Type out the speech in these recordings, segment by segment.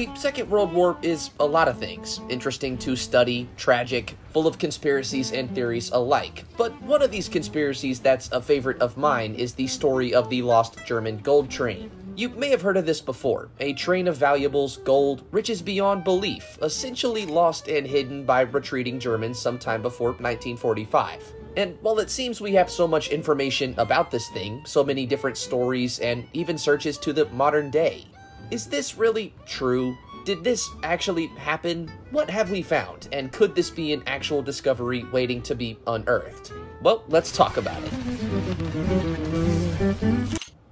The Second World War is a lot of things, interesting to study, tragic, full of conspiracies and theories alike. But one of these conspiracies that's a favorite of mine is the story of the lost German gold train. You may have heard of this before, a train of valuables, gold, riches beyond belief, essentially lost and hidden by retreating Germans sometime before 1945. And while it seems we have so much information about this thing, so many different stories and even searches to the modern day, is this really true? Did this actually happen? What have we found? And could this be an actual discovery waiting to be unearthed? Well, let's talk about it.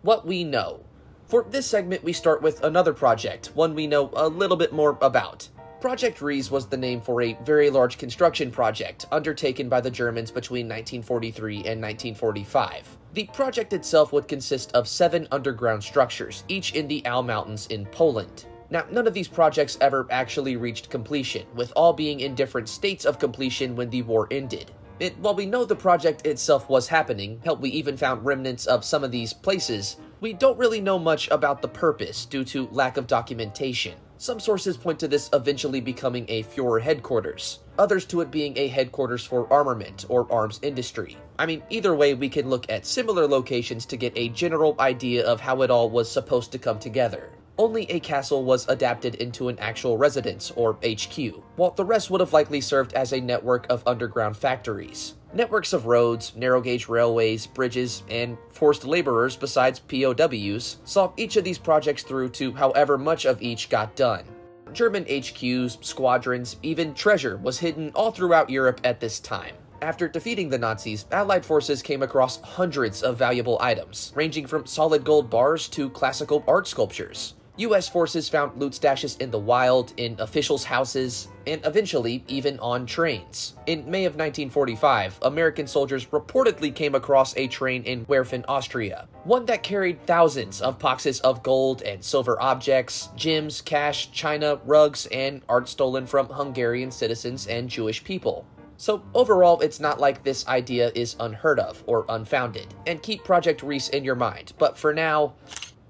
What we know. For this segment, we start with another project, one we know a little bit more about. Project Rees was the name for a very large construction project undertaken by the Germans between 1943 and 1945. The project itself would consist of 7 underground structures, each in the Al Mountains in Poland. Now, none of these projects ever actually reached completion, with all being in different states of completion when the war ended. While we know the project itself was happening, hell, we even found remnants of some of these places, we don't really know much about the purpose due to lack of documentation. Some sources point to this eventually becoming a Führer headquarters, others to it being a headquarters for armament or arms industry. I mean, either way, we can look at similar locations to get a general idea of how it all was supposed to come together. Only a castle was adapted into an actual residence, or HQ, while the rest would have likely served as a network of underground factories. Networks of roads, narrow-gauge railways, bridges, and forced laborers besides POWs saw each of these projects through to however much of each got done. German HQs, squadrons, even treasure was hidden all throughout Europe at this time. After defeating the Nazis, Allied forces came across hundreds of valuable items, ranging from solid gold bars to classical art sculptures. US forces found loot stashes in the wild, in officials' houses, and eventually even on trains. In May of 1945, American soldiers reportedly came across a train in Werfen, Austria, one that carried thousands of boxes of gold and silver objects, gems, cash, china, rugs, and art stolen from Hungarian citizens and Jewish people. So overall, it's not like this idea is unheard of or unfounded, and keep Project Rees in your mind, but for now,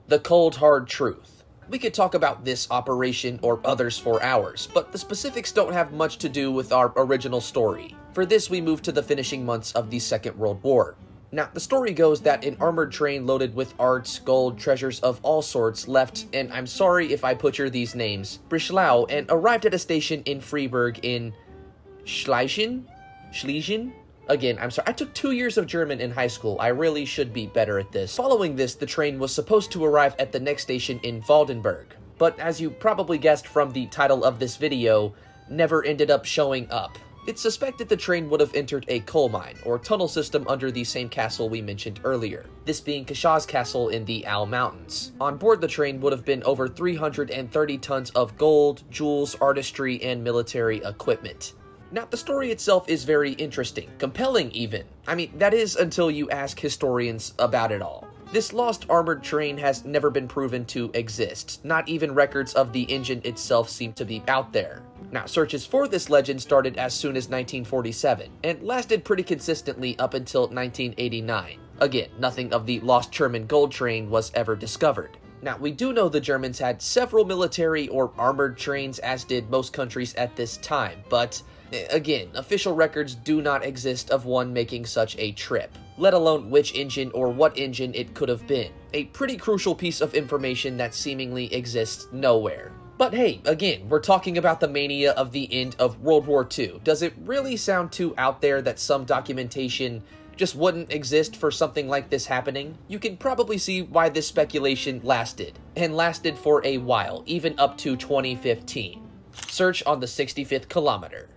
the cold hard truth. We could talk about this operation or others for hours, but the specifics don't have much to do with our original story. For this, we move to the finishing months of the Second World War. Now, the story goes that an armored train loaded with arts, gold, treasures of all sorts left, and I'm sorry if I butcher these names, Breslau, and arrived at a station in Freiburg in Schlesien? Again, I'm sorry, I took 2 years of German in high school. I really should be better at this. Following this, the train was supposed to arrive at the next station in Waldenburg, but as you probably guessed from the title of this video, never ended up showing up. It's suspected the train would have entered a coal mine or tunnel system under the same castle we mentioned earlier, this being Kashaz Castle in the Al Mountains. On board the train would have been over 330 tons of gold, jewels, artistry, and military equipment. Now, the story itself is very interesting, compelling even. I mean, that is until you ask historians about it all. This lost armored train has never been proven to exist. Not even records of the engine itself seem to be out there. Now, searches for this legend started as soon as 1947, and lasted pretty consistently up until 1989. Again, nothing of the lost German gold train was ever discovered. Now, we do know the Germans had several military or armored trains, as did most countries at this time, but again, official records do not exist of one making such a trip, let alone which engine or what engine it could have been. A pretty crucial piece of information that seemingly exists nowhere. But hey, again, we're talking about the mania of the end of World War II. Does it really sound too out there that some documentation just wouldn't exist for something like this happening? You can probably see why this speculation lasted, and lasted for a while, even up to 2015. Search on the 65th kilometer.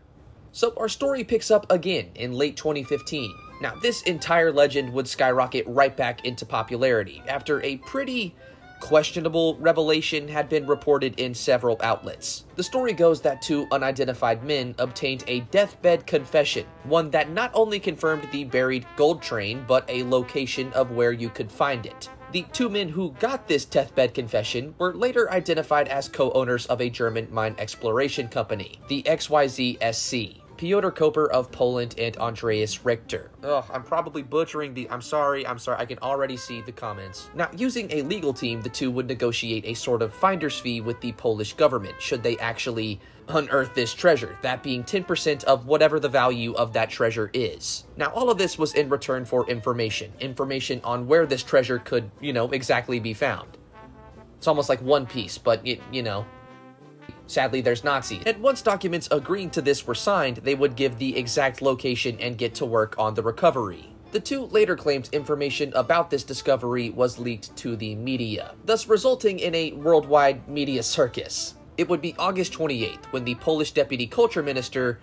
So our story picks up again in late 2015. Now, this entire legend would skyrocket right back into popularity after a pretty questionable revelation had been reported in several outlets. The story goes that 2 unidentified men obtained a deathbed confession, one that not only confirmed the buried gold train, but a location of where you could find it. The 2 men who got this deathbed confession were later identified as co-owners of a German mine exploration company, the XYZ SC. Piotr Koper of Poland and Andreas Richter. Ugh, I'm probably butchering I'm sorry, I can already see the comments. Now, using a legal team, the two would negotiate a sort of finder's fee with the Polish government, should they actually unearth this treasure, that being 10% of whatever the value of that treasure is. Now, all of this was in return for information on where this treasure could, exactly be found. It's almost like One Piece, but, sadly, there's Nazis. And once documents agreeing to this were signed, they would give the exact location and get to work on the recovery. The two later claimed information about this discovery was leaked to the media, thus resulting in a worldwide media circus. It would be August 28th when the Polish Deputy Culture Minister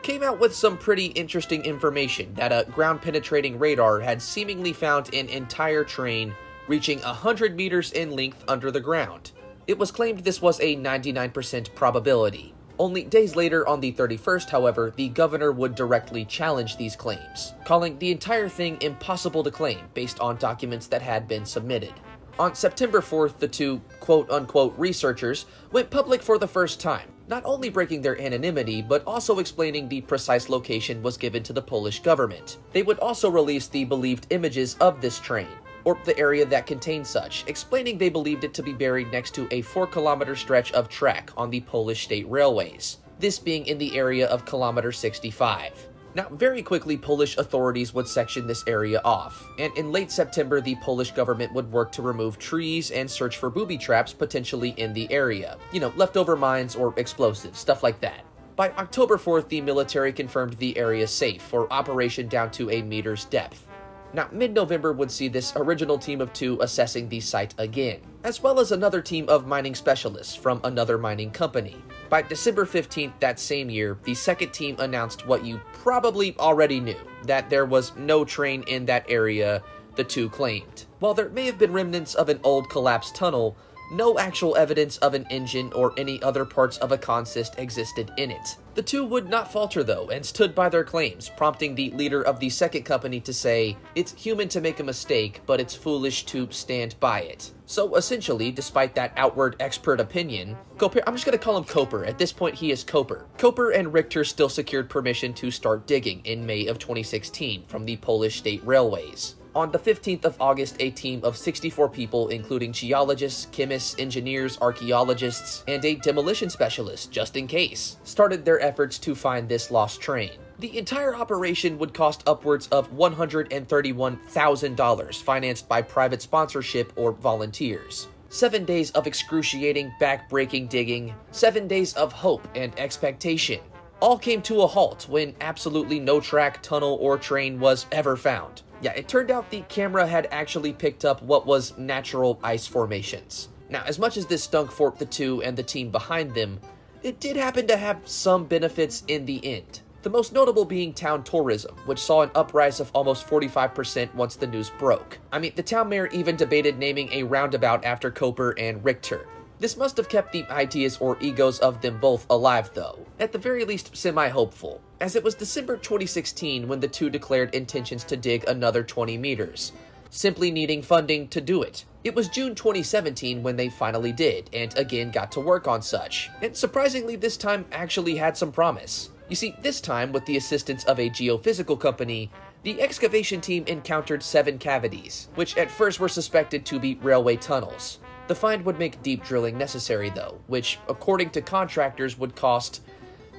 came out with some pretty interesting information that a ground-penetrating radar had seemingly found an entire train reaching 100 meters in length under the ground. It was claimed this was a 99% probability. Only days later, on the 31st, however, the governor would directly challenge these claims, calling the entire thing impossible to claim based on documents that had been submitted. On September 4th, the two quote-unquote researchers went public for the first time, not only breaking their anonymity, but also explaining the precise location was given to the Polish government. They would also release the believed images of this train, or the area that contained such, explaining they believed it to be buried next to a 4-kilometer stretch of track on the Polish state railways, this being in the area of kilometer 65. Now, very quickly, Polish authorities would section this area off, and in late September, the Polish government would work to remove trees and search for booby traps potentially in the area. Leftover mines or explosives, stuff like that. By October 4th, the military confirmed the area safe for operation down to a meter's depth. Now, mid-November would see this original team of two assessing the site again, as well as another team of mining specialists from another mining company. By December 15th that same year, the second team announced what you probably already knew, that there was no train in that area the two claimed. While there may have been remnants of an old collapsed tunnel, no actual evidence of an engine or any other parts of a consist existed in it. The two would not falter though, and stood by their claims, prompting the leader of the second company to say, "It's human to make a mistake, but it's foolish to stand by it." So essentially, despite that outward expert opinion, I'm just going to call him Koper. At this point, he is Koper. Koper and Richter still secured permission to start digging in May of 2016 from the Polish state railways. On the 15th of August, a team of 64 people, including geologists, chemists, engineers, archaeologists, and a demolition specialist, just in case, started their efforts to find this lost train. The entire operation would cost upwards of $131,000, financed by private sponsorship or volunteers. 7 days of excruciating, back-breaking digging, 7 days of hope and expectation, all came to a halt when absolutely no track, tunnel, or train was ever found. Yeah, it turned out the camera had actually picked up what was natural ice formations. Now, as much as this stunk for the two and the team behind them, it did happen to have some benefits in the end. The most notable being town tourism, which saw an uprise of almost 45% once the news broke. The town mayor even debated naming a roundabout after Koper and Richter. This must have kept the ideas or egos of them both alive though, at the very least semi-hopeful, as it was December 2016 when the two declared intentions to dig another 20 meters, simply needing funding to do it. It was June 2017 when they finally did, and again got to work on such, and surprisingly this time actually had some promise. You see, this time, with the assistance of a geophysical company, the excavation team encountered 7 cavities, which at first were suspected to be railway tunnels. The find would make deep drilling necessary though, which, according to contractors, would cost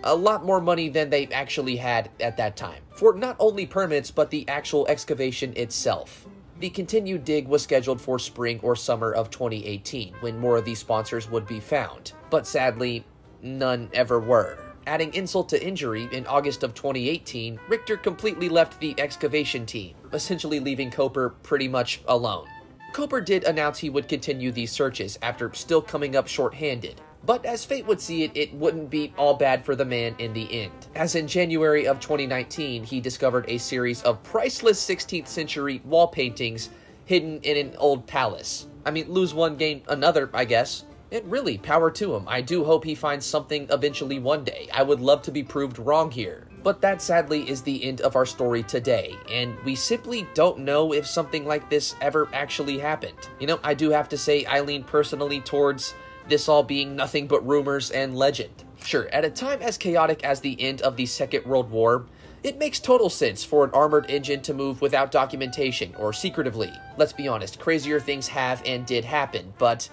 a lot more money than they actually had at that time, for not only permits, but the actual excavation itself. The continued dig was scheduled for spring or summer of 2018, when more of these sponsors would be found, but sadly, none ever were. Adding insult to injury, in August of 2018, Richter completely left the excavation team, essentially leaving Koper pretty much alone. Koper did announce he would continue these searches after still coming up short-handed, but as fate would see it, it wouldn't be all bad for the man in the end, as in January of 2019, he discovered a series of priceless 16th century wall paintings hidden in an old palace. Lose one, gain another, I guess. And really, power to him. I do hope he finds something eventually one day. I would love to be proved wrong here. But that sadly is the end of our story today, and we simply don't know if something like this ever actually happened. I do have to say I lean personally towards this all being nothing but rumors and legend. Sure, at a time as chaotic as the end of the Second World War, it makes total sense for an armored engine to move without documentation or secretively. Let's be honest, crazier things have and did happen, but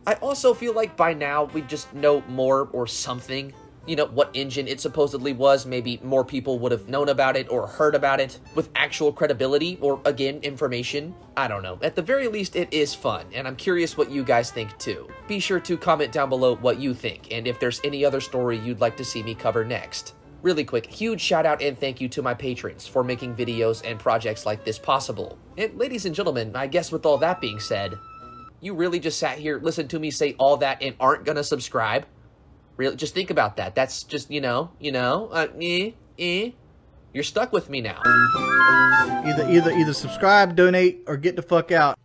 I also feel like by now we just know more or something. You know, what engine it supposedly was, maybe more people would have known about it or heard about it with actual credibility or, again, information. I don't know. At the very least, it is fun, and I'm curious what you guys think too. Be sure to comment down below what you think, and if there's any other story you'd like to see me cover next. Really quick, huge shout out and thank you to my patrons for making videos and projects like this possible. And ladies and gentlemen, I guess with all that being said, you really just sat here, listened to me say all that and aren't gonna subscribe? Really, just think about that. That's just, you're stuck with me now. Either subscribe, donate, or get the fuck out.